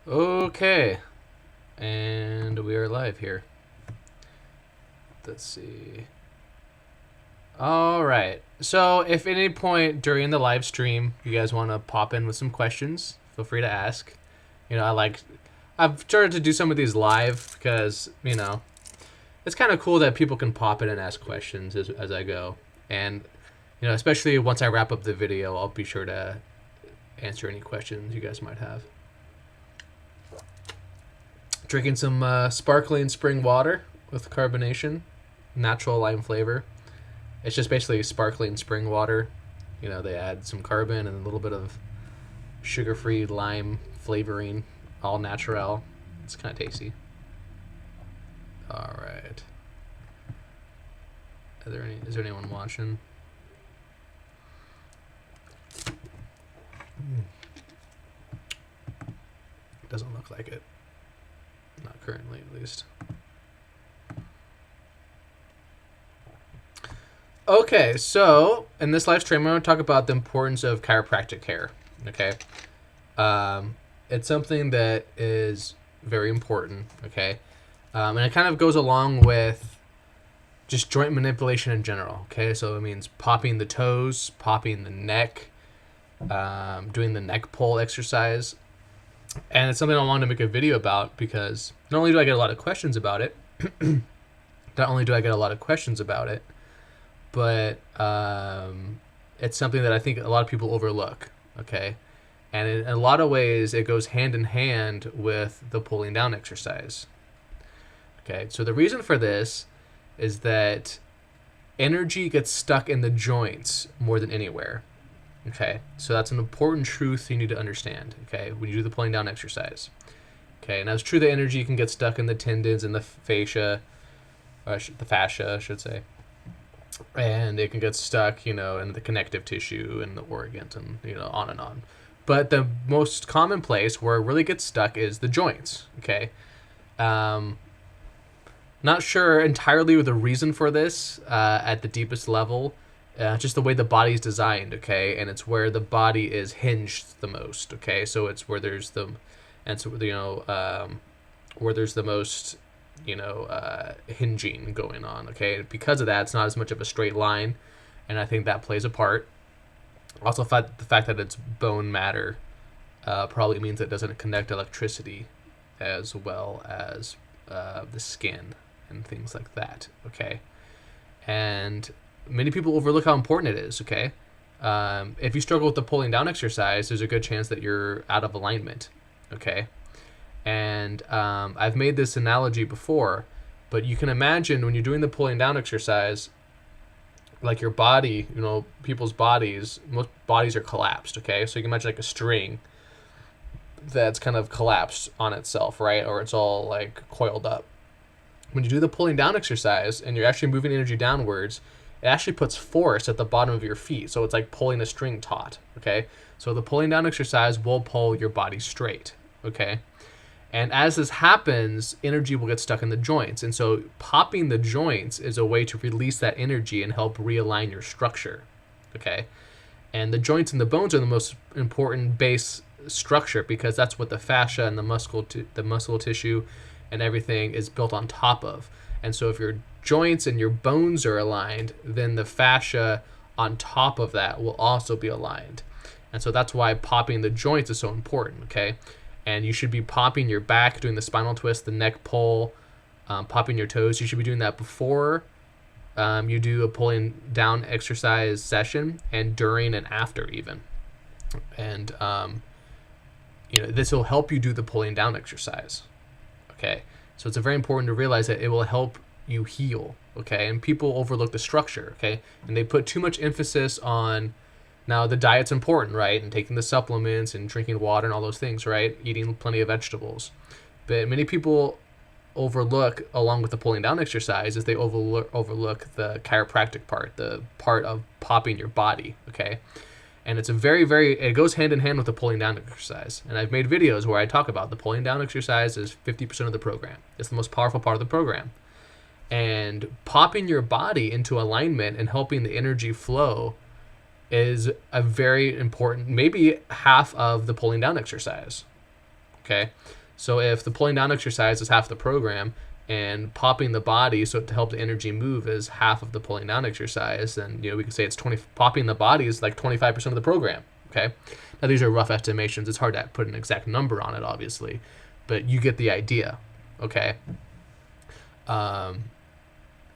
Okay, and we are live here. Let's see. All right. So, if at any point during the live stream you guys want to pop in with some questions, feel free to ask. You know, I've started to do some of these live because it's kind of cool that people can pop in and ask questions as I go, and especially once I wrap up the video, I'll be sure to answer any questions you guys might have. Drinking some sparkling spring water with carbonation, natural lime flavor. It's just basically sparkling spring water. They add some carbon and a little bit of sugar-free lime flavoring, all natural. It's kind of tasty. All right. Is there anyone watching? Doesn't look like it. Not currently, at least. Okay, so in this live stream, I'm going to talk about the importance of chiropractic care. Okay, it's something that is very important. Okay, and it kind of goes along with just joint manipulation in general. Okay, so it means popping the toes, popping the neck, doing the neck pull exercise. And it's something I wanted to make a video about because not only do I get a lot of questions about it, but it's something that I think a lot of people overlook, okay? And in a lot of ways, it goes hand in hand with the pulling down exercise, okay? So the reason for this is that energy gets stuck in the joints more than anywhere. Okay, so that's an important truth you need to understand, okay, when you do the pulling down exercise. Okay, and it's true that energy can get stuck in the tendons and the fascia, the fascia, I should say. And it can get stuck, in the connective tissue and the organs and, on and on. But the most common place where it really gets stuck is the joints, okay? Not sure entirely the reason for this at the deepest level. Just the way the body's designed, okay, and it's where the body is hinged the most, okay. So it's where there's the, and so where there's the most, hinging going on, okay. Because of that, it's not as much of a straight line, and I think that plays a part. Also, the fact that it's bone matter probably means it doesn't connect electricity as well as the skin and things like that, okay, and many people overlook how important it is, okay? If you struggle with the pulling down exercise, there's a good chance that you're out of alignment, okay? And I've made this analogy before, but you can imagine when you're doing the pulling down exercise, like your body, people's bodies, most bodies are collapsed, okay? So you can imagine like a string that's kind of collapsed on itself, right? Or it's all like coiled up. When you do the pulling down exercise and you're actually moving energy downwards, it actually puts force at the bottom of your feet. So it's like pulling a string taut, okay? So the pulling down exercise will pull your body straight, okay? And as this happens, energy will get stuck in the joints. And so popping the joints is a way to release that energy and help realign your structure, okay? And the joints and the bones are the most important base structure because that's what the fascia and the muscle tissue and everything is built on top of. And so if your joints and your bones are aligned, then the fascia on top of that will also be aligned. And so that's why popping the joints is so important, okay? And you should be popping your back, doing the spinal twist, the neck pull, popping your toes. You should be doing that before you do a pulling down exercise session and during and after even. And, this will help you do the pulling down exercise, okay? So it's very important to realize that it will help you heal, okay? And people overlook the structure, okay? And they put too much emphasis on, now the diet's important, right? And taking the supplements and drinking water and all those things, right? Eating plenty of vegetables. But many people overlook, along with the pulling down exercise, is they overlook the chiropractic part, the part of popping your body, okay? And it's it goes hand in hand with the pulling down exercise. And I've made videos where I talk about the pulling down exercise is 50% of the program. It's the most powerful part of the program. And popping your body into alignment and helping the energy flow is a very important, maybe half of the pulling down exercise. Okay, so if the pulling down exercise is half the program, and popping the body so to help the energy move is half of the pulling down exercise, then we can say it's 20. Popping the body is like 25% of the program. Okay, now these are rough estimations. It's hard to put an exact number on it, obviously, but you get the idea. Okay.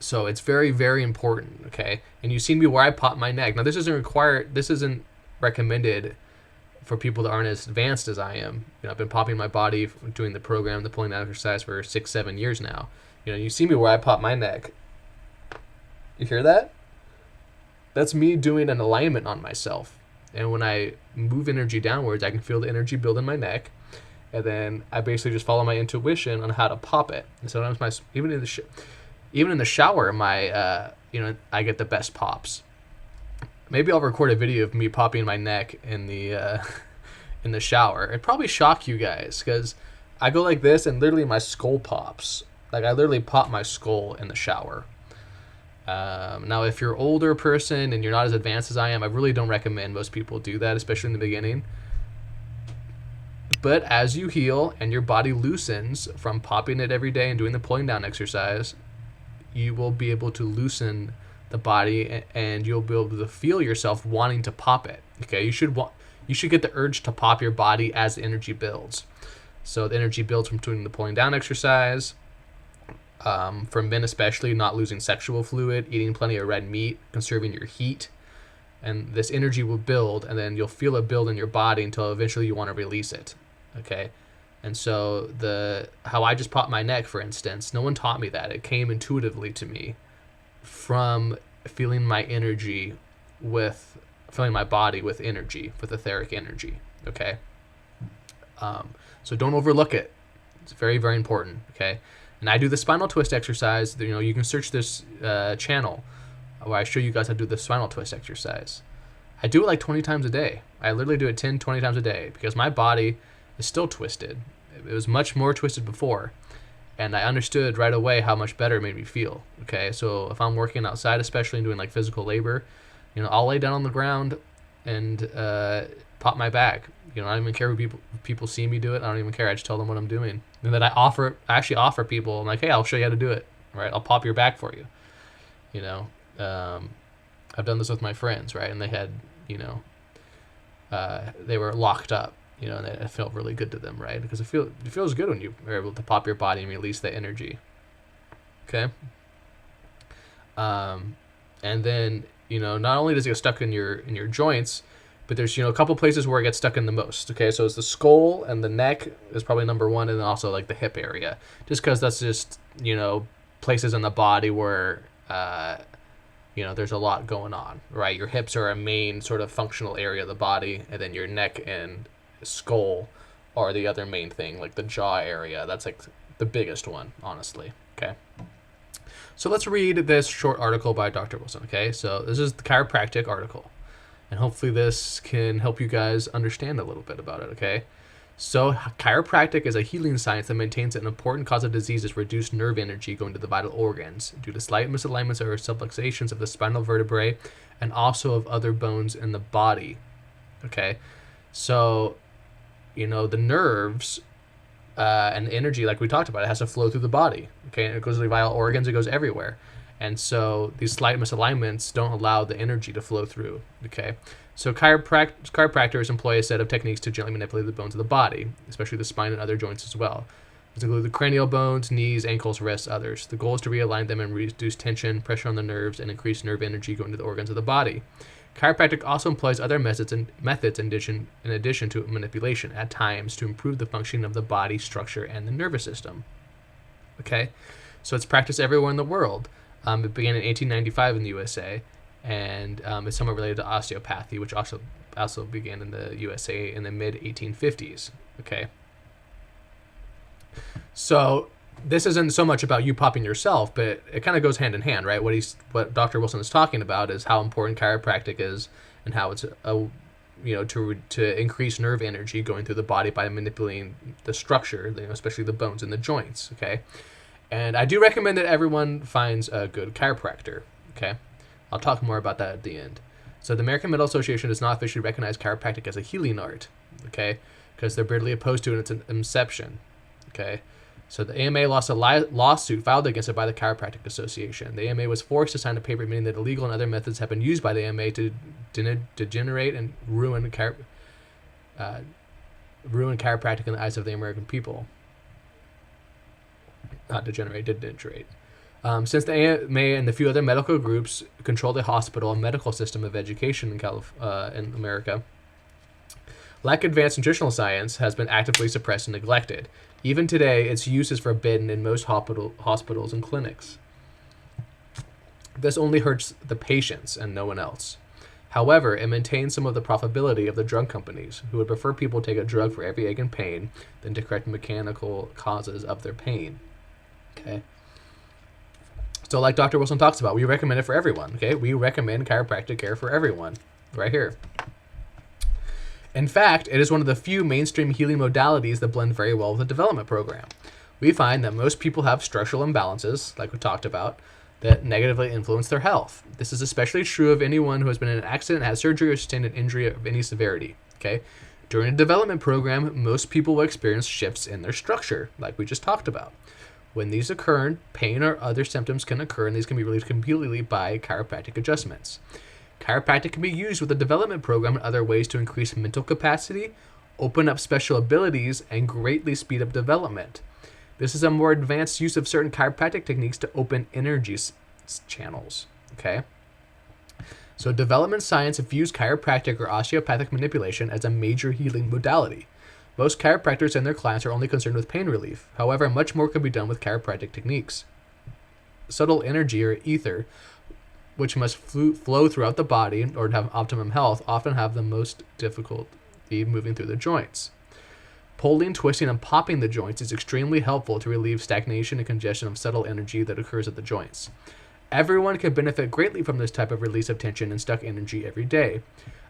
So it's very, very important. Okay, and you see me where I pop my neck. Now this isn't recommended for people that aren't as advanced as I am. I've been popping my body, doing the program, the pulling down exercise for 6-7 years now. You see me where I pop my neck. You hear that? That's me doing an alignment on myself. And when I move energy downwards, I can feel the energy build in my neck. And then I basically just follow my intuition on how to pop it. And sometimes even in the shower, I get the best pops. Maybe I'll record a video of me popping my neck in the shower. It'd probably shock you guys because I go like this and literally my skull pops. Like I literally pop my skull in the shower. Now, if you're an older person and you're not as advanced as I am, I really don't recommend most people do that, especially in the beginning. But as you heal and your body loosens from popping it every day and doing the pulling down exercise, you will be able to loosen the body and you'll be able to feel yourself wanting to pop it. Okay, you should get the urge to pop your body as the energy builds. So the energy builds from doing the pulling down exercise. For men especially, not losing sexual fluid, eating plenty of red meat, conserving your heat, and this energy will build, and then you'll feel it build in your body until eventually you want to release it. Okay, and so how I just popped my neck, for instance, no one taught me that. It came intuitively to me from feeling my body with energy, with etheric energy. Okay, so don't overlook it. It's very, very important. Okay, and I do the spinal twist exercise. You can search this channel where I show you guys how to do the spinal twist exercise. I do it like 20 times a day. I literally do it 10, 20 times a day because my body is still twisted. It was much more twisted before, and I understood right away how much better it made me feel. Okay, so if I'm working outside, especially and doing like physical labor, I'll lay down on the ground and pop my back. I don't even care if people see me do it. I don't even care. I just tell them what I'm doing, and then I actually offer people. I'm like, hey, I'll show you how to do it. Right? I'll pop your back for you. I've done this with my friends, right? And they had, they were locked up, and it felt really good to them, right? Because it feels good when you are able to pop your body and release that energy. Okay. And then, not only does it get stuck in your joints, but there's, a couple places where it gets stuck in the most. Okay. So it's the skull and the neck is probably number one. And then also like the hip area, just because that's just, places in the body where, there's a lot going on, right? Your hips are a main sort of functional area of the body, and then your neck and skull are the other main thing, like the jaw area. That's like the biggest one, honestly. Okay. So let's read this short article by Dr. Wilson. Okay. So this is the chiropractic article, and hopefully this can help you guys understand a little bit about it. Okay. So chiropractic is a healing science that maintains that an important cause of disease is reduced nerve energy going to the vital organs due to slight misalignments or subluxations of the spinal vertebrae and also of other bones in the body. Okay, so the nerves and the energy, like we talked about, it has to flow through the body. Okay, and it goes to the vital organs, it goes everywhere, and so these slight misalignments don't allow the energy to flow through. Okay. So chiropractors employ a set of techniques to gently manipulate the bones of the body, especially the spine and other joints as well. These include the cranial bones, knees, ankles, wrists, others. The goal is to realign them and reduce tension, pressure on the nerves, and increase nerve energy going to the organs of the body. Chiropractic also employs other methods in addition to manipulation at times to improve the functioning of the body structure and the nervous system. Okay, so it's practiced everywhere in the world. It began in 1895 in the USA. And it's somewhat related to osteopathy, which also began in the USA in the mid-1850s. Okay. So this isn't so much about you popping yourself, but it kind of goes hand in hand, right? What Dr. Wilson is talking about is how important chiropractic is and how it's to increase nerve energy going through the body by manipulating the structure, especially the bones and the joints. Okay. And I do recommend that everyone finds a good chiropractor. Okay. I'll talk more about that at the end. So the American Medical Association does not officially recognize chiropractic as a healing art. Okay, because they're bitterly opposed to it in its inception. Okay, so the AMA lost a lawsuit filed against it by the Chiropractic Association. The AMA was forced to sign a paper admitting that illegal and other methods have been used by the AMA to degenerate and ruin chiropractic in the eyes of the American people. Not degenerate, degenerate. Since the AMA and a few other medical groups control the hospital and medical system of education in America, lack of advanced nutritional science has been actively suppressed and neglected. Even today, its use is forbidden in most hospitals and clinics. This only hurts the patients and no one else. However, it maintains some of the profitability of the drug companies, who would prefer people take a drug for every ache and pain than to correct mechanical causes of their pain. Okay. So like Dr. Wilson talks about, we recommend it for everyone. Okay, we recommend chiropractic care for everyone, right here. In fact, it is one of the few mainstream healing modalities that blend very well with the development program. We find that most people have structural imbalances, like we talked about, that negatively influence their health. This is especially true of anyone who has been in an accident, had surgery, or sustained an injury of any severity. Okay, during a development program, most people will experience shifts in their structure, like we just talked about. When these occur, pain or other symptoms can occur, and these can be relieved completely by chiropractic adjustments. Chiropractic can be used with the development program in other ways to increase mental capacity, open up special abilities, and greatly speed up development. This is a more advanced use of certain chiropractic techniques to open energy channels. Okay? So development science views chiropractic or osteopathic manipulation as a major healing modality. Most chiropractors and their clients are only concerned with pain relief. However, much more can be done with chiropractic techniques. Subtle energy or ether, which must flow throughout the body in order to have optimum health, often have the most difficulty moving through the joints. Pulling, twisting, and popping the joints is extremely helpful to relieve stagnation and congestion of subtle energy that occurs at the joints. Everyone can benefit greatly from this type of release of tension and stuck energy every day.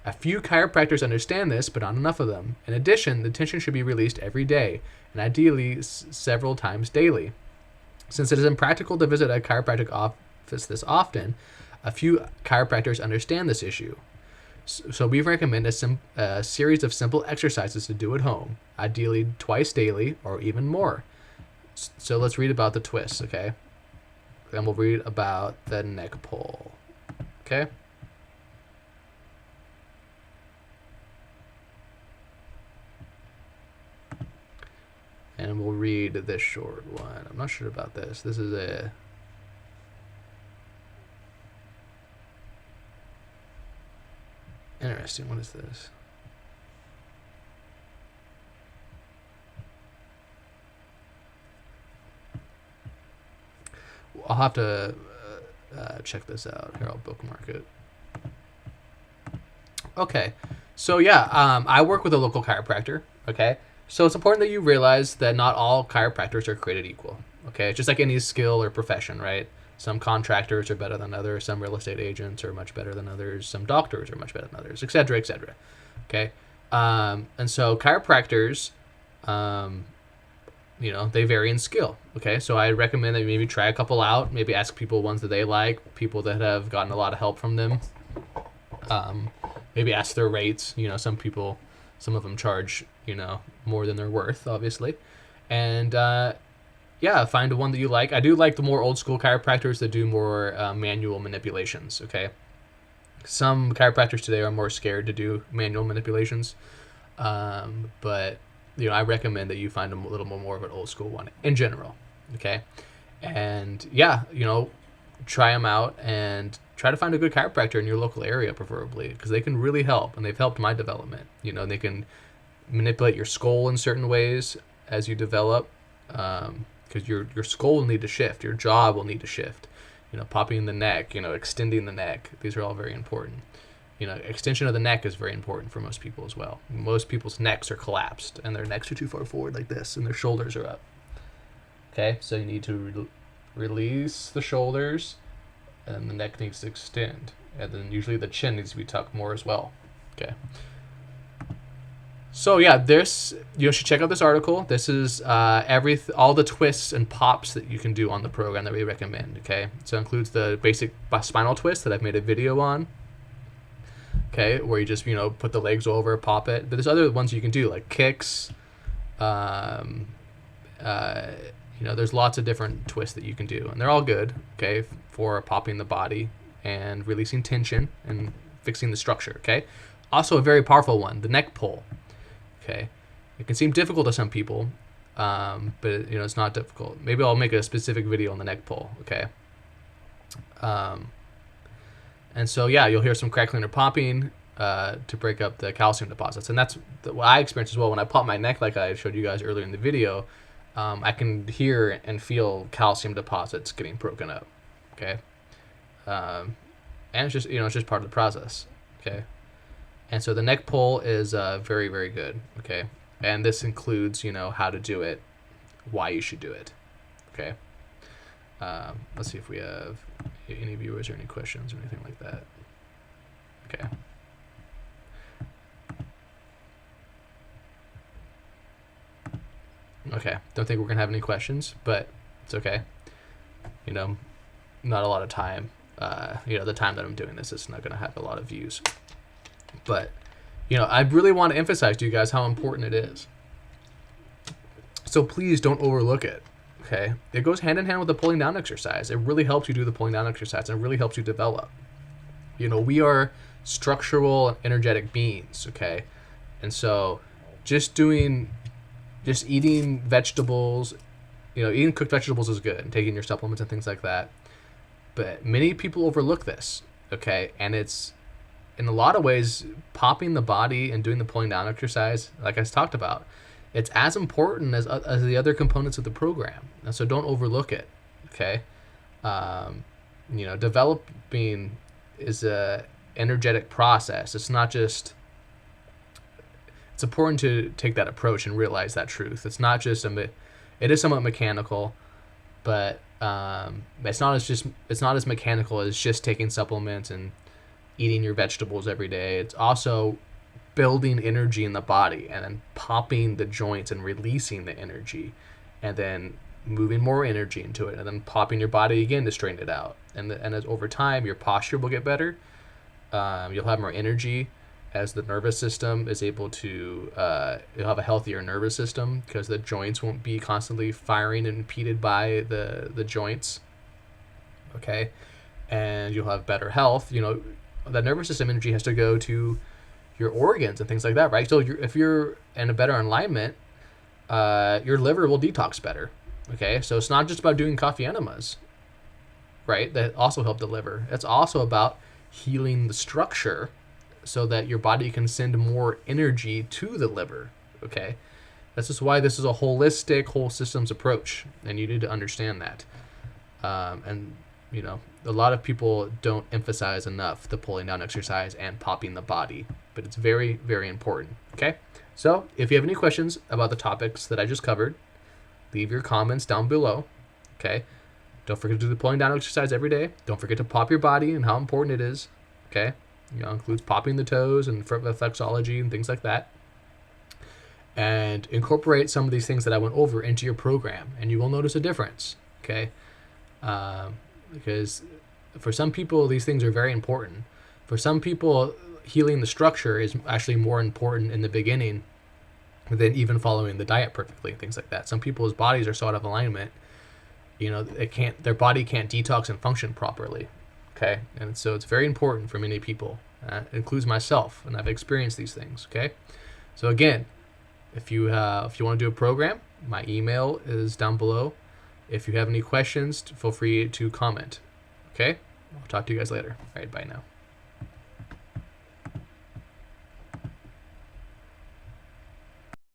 A few chiropractors understand this, but not enough of them. In addition, the tension should be released every day, and ideally several times daily. Since it is impractical to visit a chiropractic office this often, a few chiropractors understand this issue. So we recommend a series of simple exercises to do at home, ideally twice daily or even more. So let's read about the twists, okay? Then we'll read about the neck pull, okay? And we'll read this short one. I'm not sure about this. This is a... Interesting. What is this? I'll have to check this out. Here, I'll bookmark it. Okay. So, yeah, I work with a local chiropractor, okay? So it's important that you realize that not all chiropractors are created equal, okay? It's just like any skill or profession, right? Some contractors are better than others. Some real estate agents are much better than others. Some doctors are much better than others, et cetera, okay? And so chiropractors, they vary in skill, okay? So I recommend that you maybe try a couple out, maybe ask people ones that they like, people that have gotten a lot of help from them. Maybe ask their rates. Some of them charge, more than they're worth, obviously. And, find one that you like. I do like the more old school chiropractors that do more manual manipulations, okay? Some chiropractors today are more scared to do manual manipulations. But, I recommend that you find a little more of an old school one in general, okay? And, try them out and try to find a good chiropractor in your local area, preferably, because they can really help, and they've helped my development. They can manipulate your skull in certain ways as you develop, because your skull will need to shift, your jaw will need to shift. Popping the neck, extending the neck. These are all very important. Extension of the neck is very important for most people as well. Most people's necks are collapsed, and their necks are too far forward like this, and their shoulders are up. Okay, so you need to release the shoulders, and the neck needs to extend. And then usually the chin needs to be tucked more as well. Okay. So yeah, you should check out this article. This is all the twists and pops that you can do on the program that we recommend. Okay, so it includes the basic spinal twist that I've made a video on. okay, where you just, put the legs over, pop it. But there's other ones you can do, like kicks. There's lots of different twists that you can do, and they're all good, okay, for popping the body and releasing tension and fixing the structure, okay? Also a very powerful one, the neck pull, okay? It can seem difficult to some people, but it's not difficult. Maybe I'll make a specific video on the neck pull, okay? And so, yeah, you'll hear some crackling or popping to break up the calcium deposits. And that's what I experienced as well. When I pop my neck, like I showed you guys earlier in the video, I can hear and feel calcium deposits getting broken up, okay? And it's just part of the process, okay? And so the neck pull is very, very good, okay? And this includes, how to do it, why you should do it, okay? Let's see if we have any viewers or any questions or anything like that. Okay. Okay, don't think we're going to have any questions, but it's okay. Not a lot of time. The time that I'm doing this is not going to have a lot of views. But, I really want to emphasize to you guys how important it is. So please don't overlook it, okay? It goes hand in hand with the pulling down exercise. It really helps you do the pulling down exercise, and it really helps you develop. We are structural and energetic beings, okay? And so just eating vegetables, eating cooked vegetables is good, and taking your supplements and things like that. But many people overlook this, okay? And it's, in a lot of ways, popping the body and doing the pulling down exercise, like I talked about, it's as important as the other components of the program. And so don't overlook it, okay? Developing is a energetic process. It's not just... It's important to take that approach and realize that truth. It's not just it is somewhat mechanical, but it's not as mechanical as just taking supplements and eating your vegetables every day. It's also building energy in the body and then popping the joints and releasing the energy, and then moving more energy into it, and then popping your body again to straighten it out. And as over time, your posture will get better. You'll have more energy. As the nervous system is able to, you'll have a healthier nervous system because the joints won't be constantly firing and impeded by the joints, okay? And you'll have better health. The nervous system energy has to go to your organs and things like that, right? So if you're in a better alignment, your liver will detox better, okay? So it's not just about doing coffee enemas, right? That also help the liver. It's also about healing the structure so that your body can send more energy to the liver, okay? That's just why this is a holistic, whole systems approach, and you need to understand that. A lot of people don't emphasize enough the pulling down exercise and popping the body, but it's very, very important, okay? So if you have any questions about the topics that I just covered, leave your comments down below, okay? Don't forget to do the pulling down exercise every day. Don't forget to pop your body and how important it is, okay? Includes popping the toes and reflexology and things like that. And incorporate some of these things that I went over into your program, and you will notice a difference, okay? Because for some people, these things are very important. For some people, healing the structure is actually more important in the beginning than even following the diet perfectly, things like that. Some people's bodies are so out of alignment, their body can't detox and function properly. Okay, and so it's very important for many people. It includes myself, and I've experienced these things. Okay, so again, if you want to do a program, my email is down below. If you have any questions, feel free to comment. Okay, I'll talk to you guys later. All right, bye now.